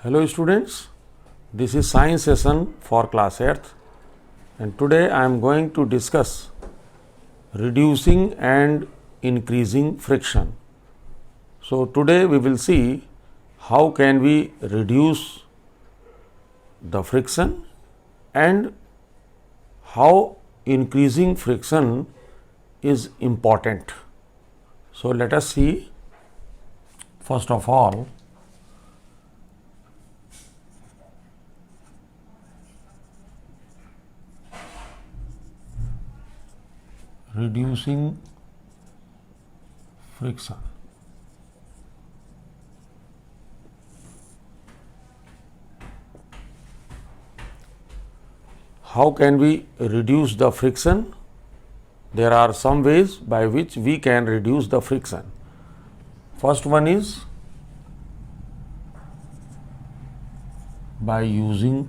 Hello students, this is science session for class 8th and today I am going to discuss reducing and increasing friction. So today we will see how can we reduce the friction and how increasing friction is important. So let us see first of all reducing friction. How can we reduce the friction? There are some ways by which we can reduce the friction. First one is by using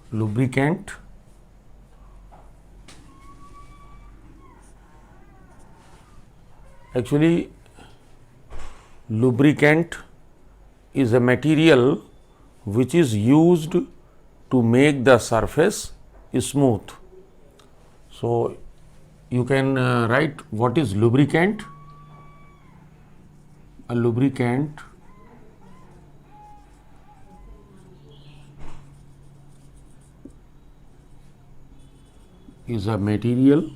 lubricant. Actually, lubricant is a material which is used to make the surface smooth. So, you can write what is lubricant. A lubricant is a material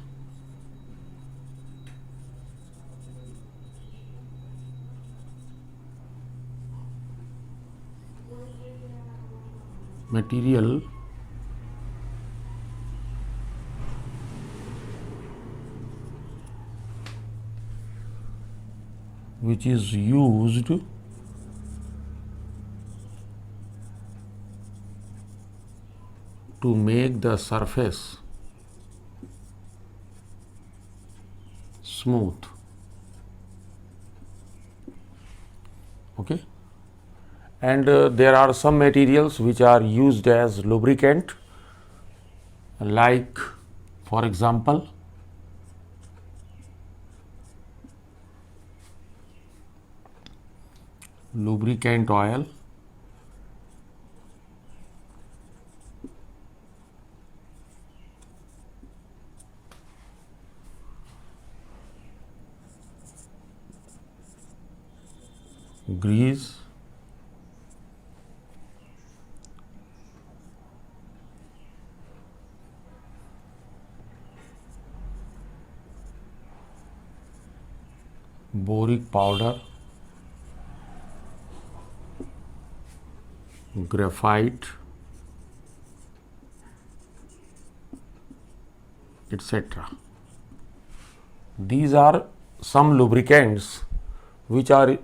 which is used to make the surface smooth. Okay. And there are some materials which are used as lubricant, like for example lubricant oil, grease, boric powder, graphite, etc. These are some lubricants which are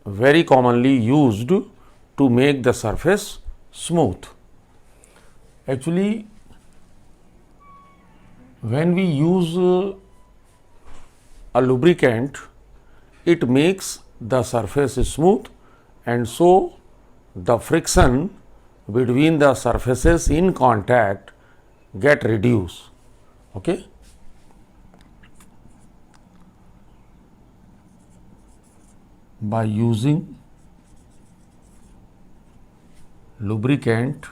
very commonly used to make the surface smooth. Actually, when we use a lubricant, it makes the surface smooth, and so the friction between the surfaces in contact get reduced. Okay. By using lubricant,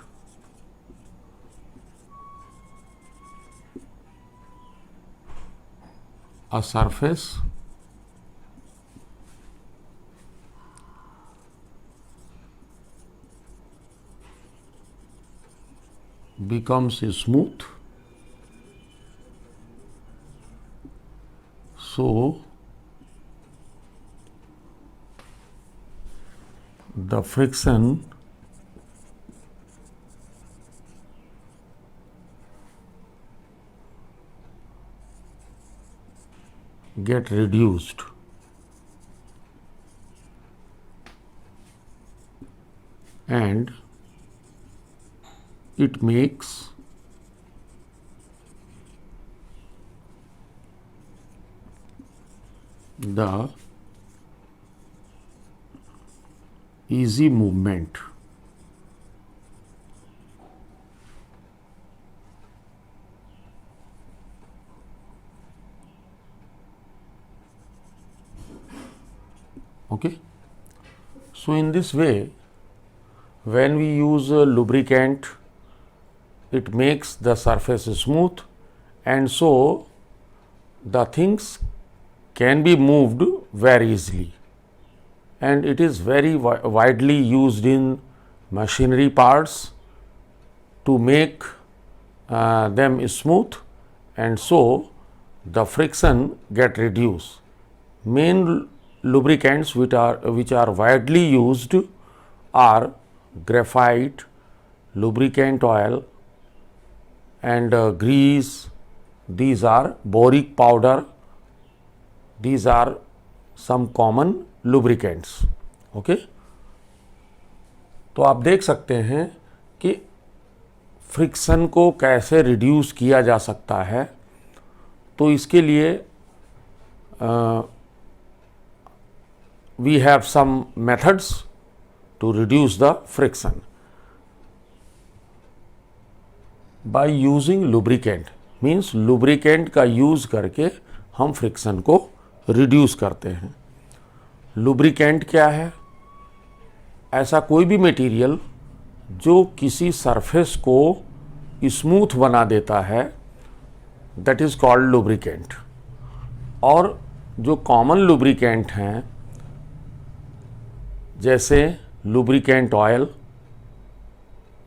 a surface becomes smooth. So, the friction get reduced. And it makes the easy movement. Okay. So in this way, when we use a lubricant, it makes the surface smooth, and so the things can be moved very easily, and it is very widely used in machinery parts to make them smooth, and so the friction get reduced. Main lubricants which are widely used are graphite, lubricant oil, and grease. These are boric powder. These are some common lubricants. Okay. तो आप देख सकते हैं कि friction को कैसे reduce किया जा सकता है. तो इसके लिए we have some methods to reduce the friction. By using lubricant means lubricant का यूज करके हम फ्रिक्शन को रिड्यूस करते हैं. लुब्रिकेंट क्या है? ऐसा कोई भी मटेरियल जो किसी सरफेस को स्मूथ बना देता है, दैट इज कॉल्ड लुब्रिकेंट. और जो कॉमन लुब्रिकेंट हैं, जैसे लुब्रिकेंट ऑयल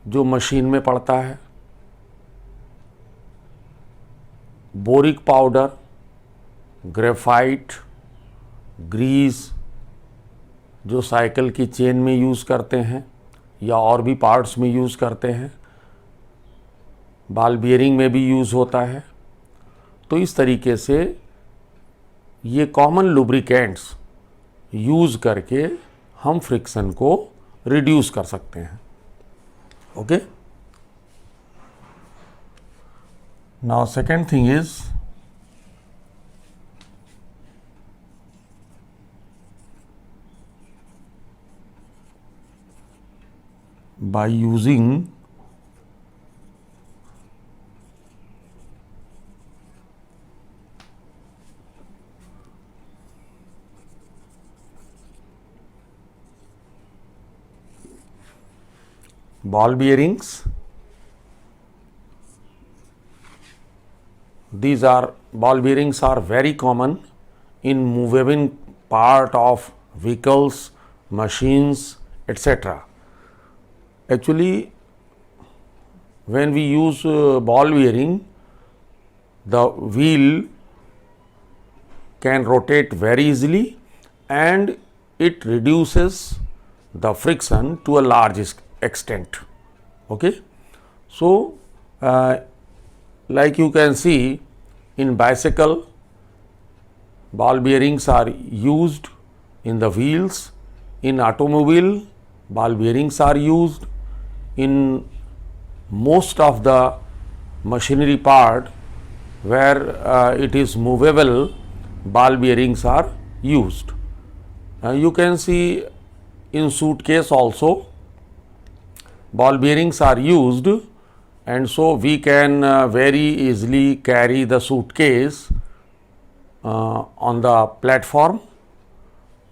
जो मशीन में पड़ता है, बोरिक पाउडर, ग्रेफाइट, ग्रीस जो साइकिल की चेन में यूज़ करते हैं या और भी पार्ट्स में यूज़ करते हैं, बॉल बियरिंग में भी यूज़ होता है. तो इस तरीके से ये कॉमन लुब्रिकेंट्स यूज़ करके हम फ्रिक्शन को रिड्यूस कर सकते हैं. Okay. Now second thing is by using ball bearings. These are ball bearings are very common in moving part of vehicles, machines, etc. Actually, when we use ball bearing, the wheel can rotate very easily and it reduces the friction to a large extent. Okay. So, like you can see in bicycle, ball bearings are used in the wheels. In automobile, ball bearings are used. In most of the machinery part where it is movable, ball bearings are used. You can see in suitcase also ball bearings are used, and so we can very easily carry the suitcase on the platform.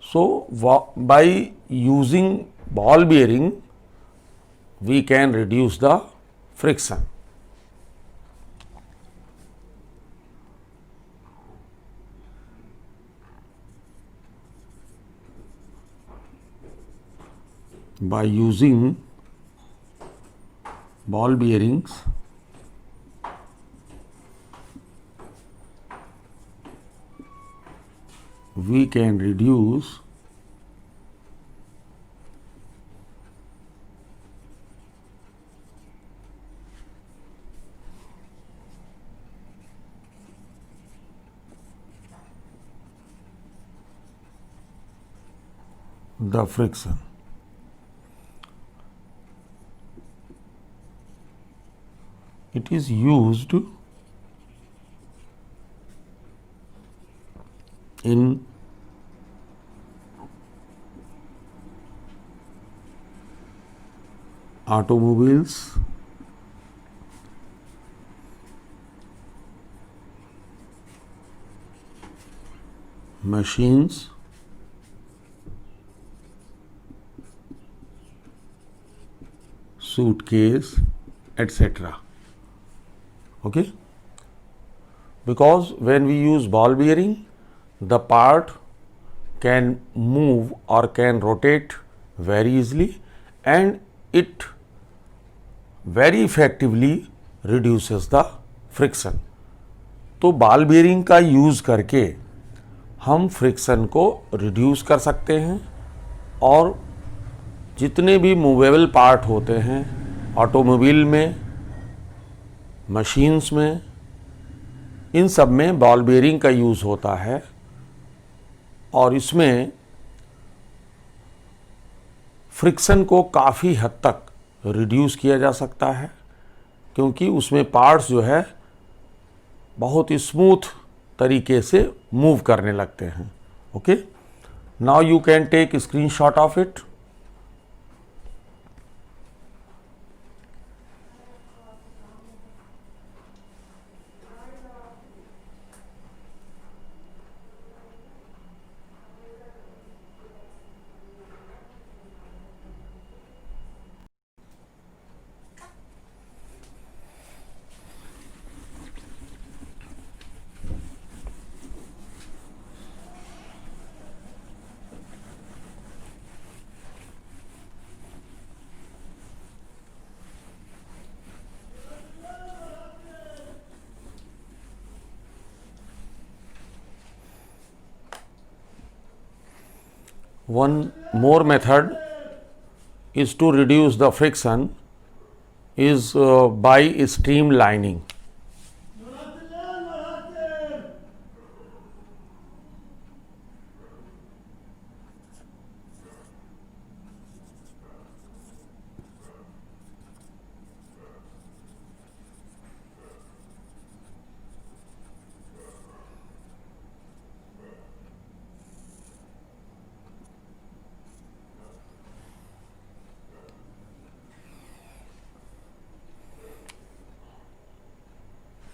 So by using ball bearing, we can reduce the friction. By using ball bearings, we can reduce the friction. It is used in automobiles, machines, suitcase, etc. Okay? Because when we use ball bearing, the part can move or can rotate very easily, and it very effectively reduces the friction. तो ball bearing का use करके हम friction को reduce कर सकते हैं, और जितने भी मूवेबल पार्ट होते हैं ऑटोमोबाइल में, मशीन्स में, इन सब में बॉल बेयरिंग का यूज़ होता है, और इसमें फ्रिक्शन को काफ़ी हद तक रिड्यूस किया जा सकता है, क्योंकि उसमें पार्ट्स जो है बहुत स्मूथ तरीके से मूव करने लगते हैं. Okay, now you can take screenshot of it. One more method is to reduce the friction is by streamlining.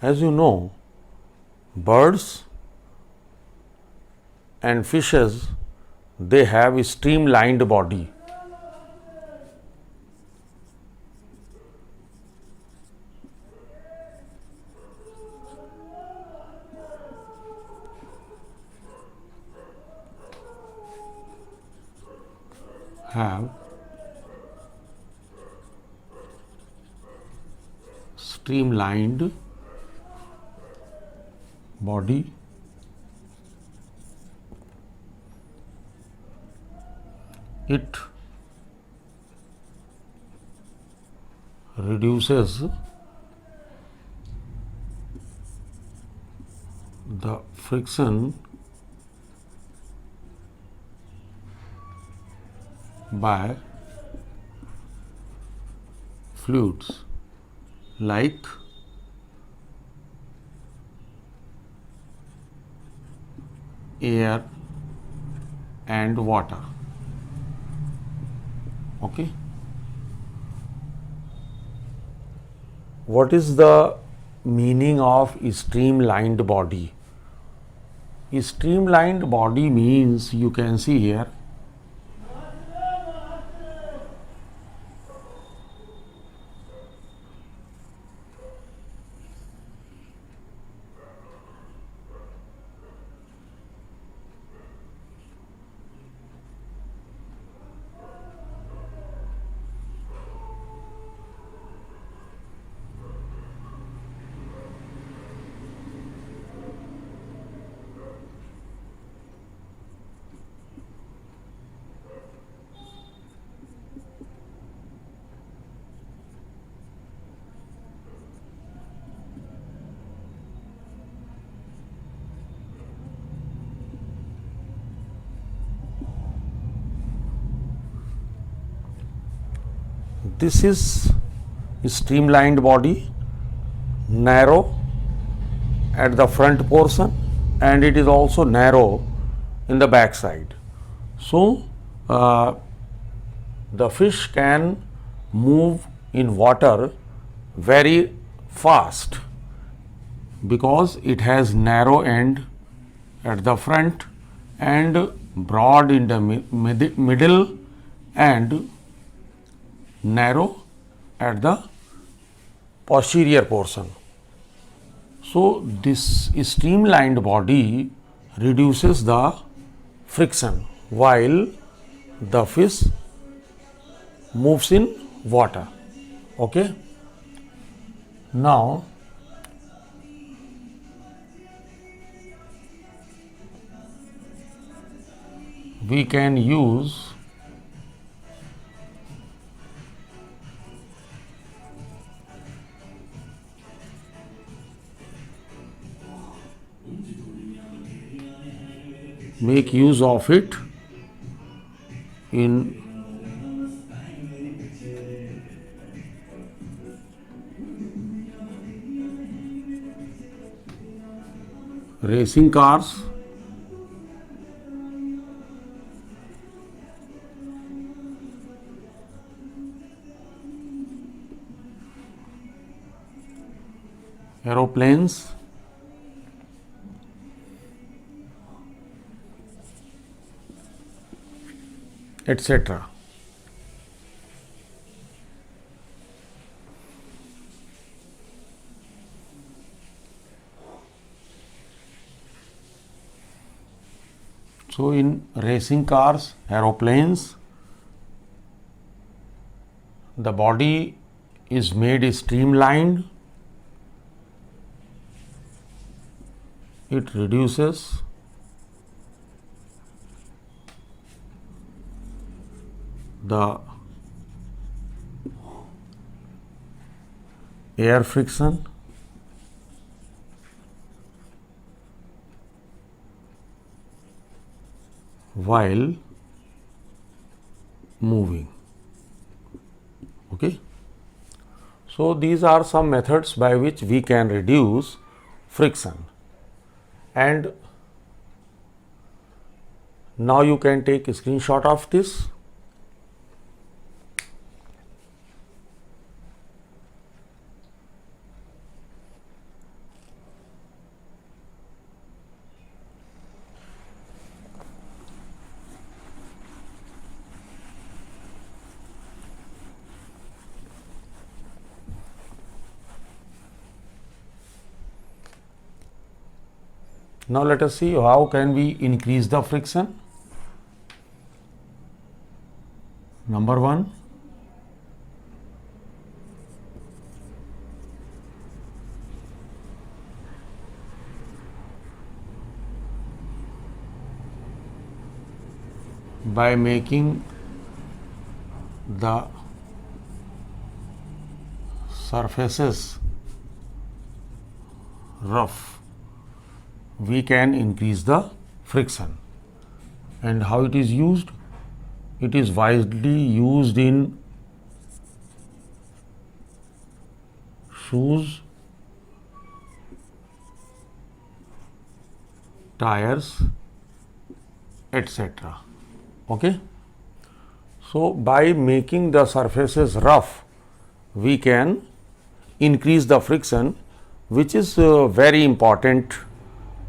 As you know, birds and fishes, they have a streamlined body. Have streamlined body. It reduces the friction by fluids like air and water. Okay. What is the meaning of streamlined body? A streamlined body means, you can see here, this is streamlined body, narrow at the front portion, and it is also narrow in the back side. So the fish can move in water very fast because it has narrow end at the front and broad in the middle and narrow at the posterior portion. So, this streamlined body reduces the friction while the fish moves in water. Okay. Now, we can use make use of it in racing cars, aeroplanes, etc. So, in racing cars, aeroplanes, the body is made streamlined. It reduces the air friction while moving. Okay. So, these are some methods by which we can reduce friction, and now you can take a screenshot of this. Now, let us see how can we increase the friction. Number one, by making the surfaces rough, we can increase the friction. And how it is used? It is widely used in shoes, tires, etc. Okay. So, by making the surfaces rough, we can increase the friction, which is very important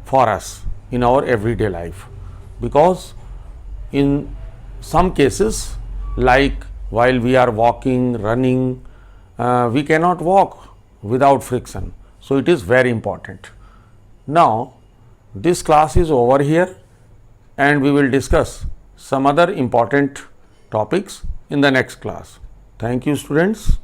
for us in our everyday life, because in some cases, like while we are walking, running, we cannot walk without friction. So, it is very important. Now, this class is over here, and we will discuss some other important topics in the next class. Thank you, students.